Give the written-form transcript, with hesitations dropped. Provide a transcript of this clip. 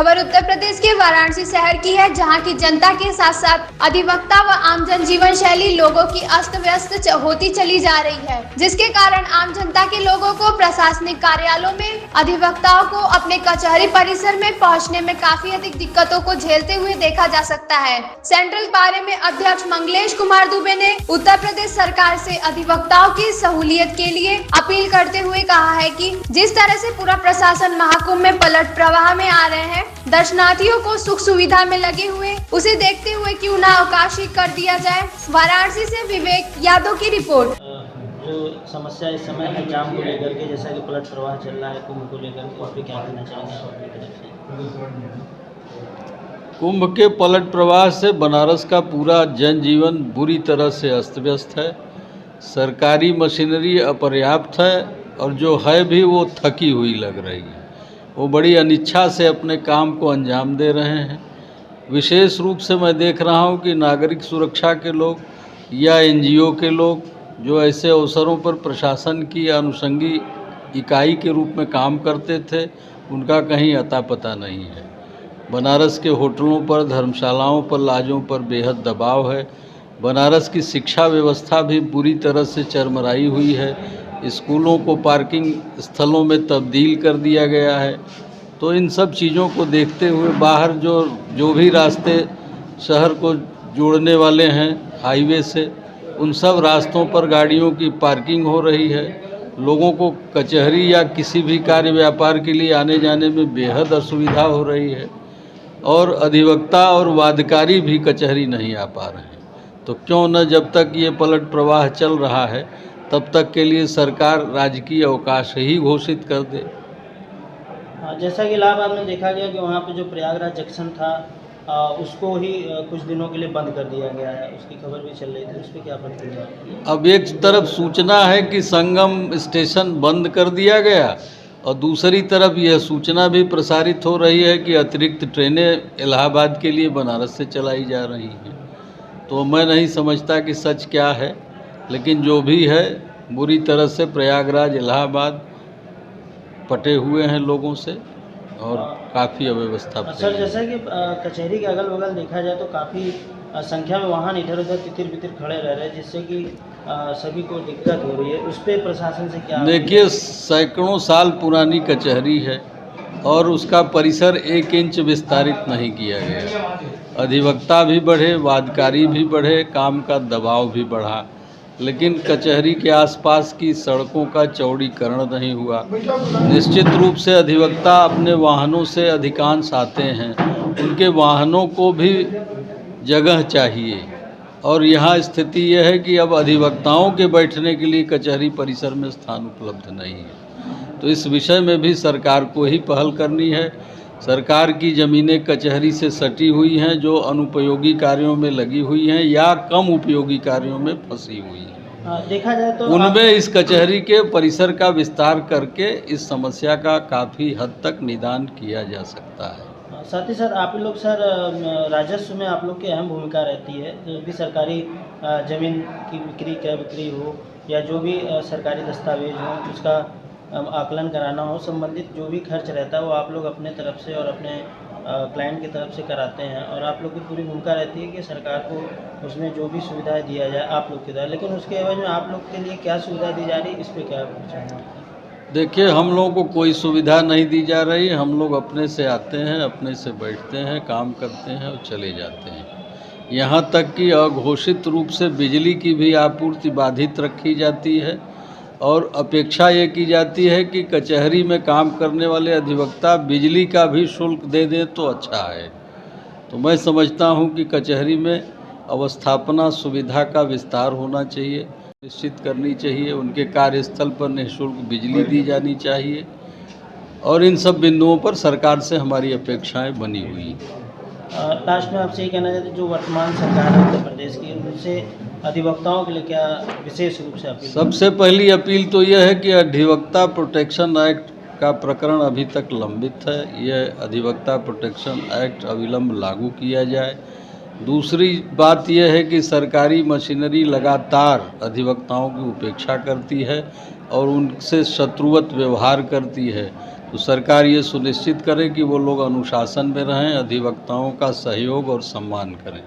खबर उत्तर प्रदेश के वाराणसी शहर की है, जहां की जनता के साथ साथ अधिवक्ता व आम जन जीवन शैली लोगों की अस्त व्यस्त होती चली जा रही है, जिसके कारण आम जनता के लोगों को प्रशासनिक कार्यालयों में अधिवक्ताओं को अपने कचहरी परिसर में पहुंचने में काफी अधिक दिक्कतों को झेलते हुए देखा जा सकता है। सेंट्रल बार में अध्यक्ष मंगलेश कुमार दुबे ने उत्तर प्रदेश सरकार से अधिवक्ताओं की सहूलियत के लिए अपील करते हुए कहा है कि जिस तरह से पूरा प्रशासन महाकुंभ में पलट प्रवाह में आ रहे हैं, दर्शनार्थियों को सुख सुविधा में लगे हुए, उसे देखते हुए क्यों ना अवकाशी कर दिया जाए। वाराणसी से विवेक यादव की रिपोर्ट। जो समस्या इस समय है जाम को लेकर के, जैसा कि पलट प्रवाह चल रहा है कुंभ को लेकर के, उस पर क्या कहना चाहेंगे? कुंभ के पलट प्रवाह से बनारस का पूरा जनजीवन बुरी तरह से अस्त व्यस्त है। सरकारी मशीनरी अपर्याप्त है और जो है भी वो थकी हुई लग रही है। वो बड़ी अनिच्छा से अपने काम को अंजाम दे रहे हैं। विशेष रूप से मैं देख रहा हूँ कि नागरिक सुरक्षा के लोग या एनजीओ के लोग जो ऐसे अवसरों पर प्रशासन की अनुषंगी इकाई के रूप में काम करते थे, उनका कहीं अता पता नहीं है। बनारस के होटलों पर, धर्मशालाओं पर, लॉजों पर बेहद दबाव है। बनारस की शिक्षा व्यवस्था भी बुरी तरह से चरमराई हुई है। स्कूलों को पार्किंग स्थलों में तब्दील कर दिया गया है। तो इन सब चीज़ों को देखते हुए बाहर जो भी रास्ते शहर को जोड़ने वाले हैं हाईवे से, उन सब रास्तों पर गाड़ियों की पार्किंग हो रही है। लोगों को कचहरी या किसी भी कार्य व्यापार के लिए आने जाने में बेहद असुविधा हो रही है और अधिवक्ता और वादकारी भी कचहरी नहीं आ पा रहे हैं। तो क्यों न जब तक ये पलट प्रवाह चल रहा है तब तक के लिए सरकार राजकीय अवकाश ही घोषित कर दे। जैसा कि इलाहाबाद में देखा गया कि वहाँ पे जो प्रयागराज जंक्शन था उसको ही कुछ दिनों के लिए बंद कर दिया गया है, उसकी खबर भी चल रही थी, उस पर क्या प्रतिक्रिया? अब एक तरफ सूचना है कि संगम स्टेशन बंद कर दिया गया और दूसरी तरफ यह सूचना भी प्रसारित हो रही है कि अतिरिक्त ट्रेनें इलाहाबाद के लिए बनारस से चलाई जा रही हैं। तो मैं नहीं समझता कि सच क्या है, लेकिन जो भी है बुरी तरह से प्रयागराज इलाहाबाद पटे हुए हैं लोगों से और काफ़ी अव्यवस्था। सर, जैसा कि कचहरी के अगल बगल देखा जाए तो काफ़ी संख्या में वाहन इधर उधर तितिर बितिर खड़े रह रहे हैं, जिससे कि सभी को दिक्कत हो रही है। उस पर प्रशासन से क्या? देखिए, सैकड़ों साल पुरानी कचहरी है और उसका परिसर 1 इंच विस्तारित नहीं किया गया। अधिवक्ता भी बढ़े, वादकारी भी बढ़े, काम का दबाव भी बढ़ा, लेकिन कचहरी के आसपास की सड़कों का चौड़ीकरण नहीं हुआ। निश्चित रूप से अधिवक्ता अपने वाहनों से अधिकांश आते हैं, उनके वाहनों को भी जगह चाहिए और यहाँ स्थिति यह है कि अब अधिवक्ताओं के बैठने के लिए कचहरी परिसर में स्थान उपलब्ध नहीं है। तो इस विषय में भी सरकार को ही पहल करनी है। सरकार की ज़मीनें कचहरी से सटी हुई हैं, जो अनुपयोगी कार्यों में लगी हुई हैं या कम उपयोगी कार्यों में फंसी हुई हैं। देखा जाए तो उनमें इस कचहरी के परिसर का विस्तार करके इस समस्या का काफ़ी हद तक निदान किया जा सकता है। साथ ही सर, आप लोग सर राजस्व में आप लोग की अहम भूमिका रहती है। जो भी सरकारी ज़मीन की बिक्री, क्रय बिक्री हो या जो भी सरकारी दस्तावेज हो, उसका आकलन कराना हो, संबंधित जो भी खर्च रहता है वो आप लोग अपने तरफ से और अपने क्लाइंट की तरफ से कराते हैं और आप लोग की पूरी भूमिका रहती है कि सरकार को उसमें जो भी सुविधाएं दिया जाए आप लोग की तरह। लेकिन उसके एवज में आप लोग के लिए क्या सुविधा दी जा रही है, इस पर क्या चाहेंगे? देखिए, हम लोगों को कोई सुविधा नहीं दी जा रही। हम लोग अपने से आते हैं, अपने से बैठते हैं, काम करते हैं और चले जाते हैं। यहाँ तक कि अघोषित रूप से बिजली की भी आपूर्ति बाधित रखी जाती है और अपेक्षा ये की जाती है कि कचहरी में काम करने वाले अधिवक्ता बिजली का भी शुल्क दे दें तो अच्छा है। तो मैं समझता हूँ कि कचहरी में अवस्थापना सुविधा का विस्तार होना चाहिए, निश्चित करनी चाहिए। उनके कार्यस्थल पर निःशुल्क बिजली दी जानी चाहिए और इन सब बिंदुओं पर सरकार से हमारी अपेक्षाएं बनी हुई। लास्ट में आपसे ये कहना चाहते हैं, जो वर्तमान सरकार है उत्तर प्रदेश की, उनसे अधिवक्ताओं के लिए क्या विशेष रूप से अपील? सबसे पहली अपील तो यह है कि अधिवक्ता प्रोटेक्शन एक्ट का प्रकरण अभी तक लंबित है। यह अधिवक्ता प्रोटेक्शन एक्ट अविलंब लागू किया जाए। दूसरी बात यह है कि सरकारी मशीनरी लगातार अधिवक्ताओं की उपेक्षा करती है और उनसे शत्रुवत व्यवहार करती है। तो सरकार ये सुनिश्चित करे कि वो लोग अनुशासन में रहें, अधिवक्ताओं का सहयोग और सम्मान करें।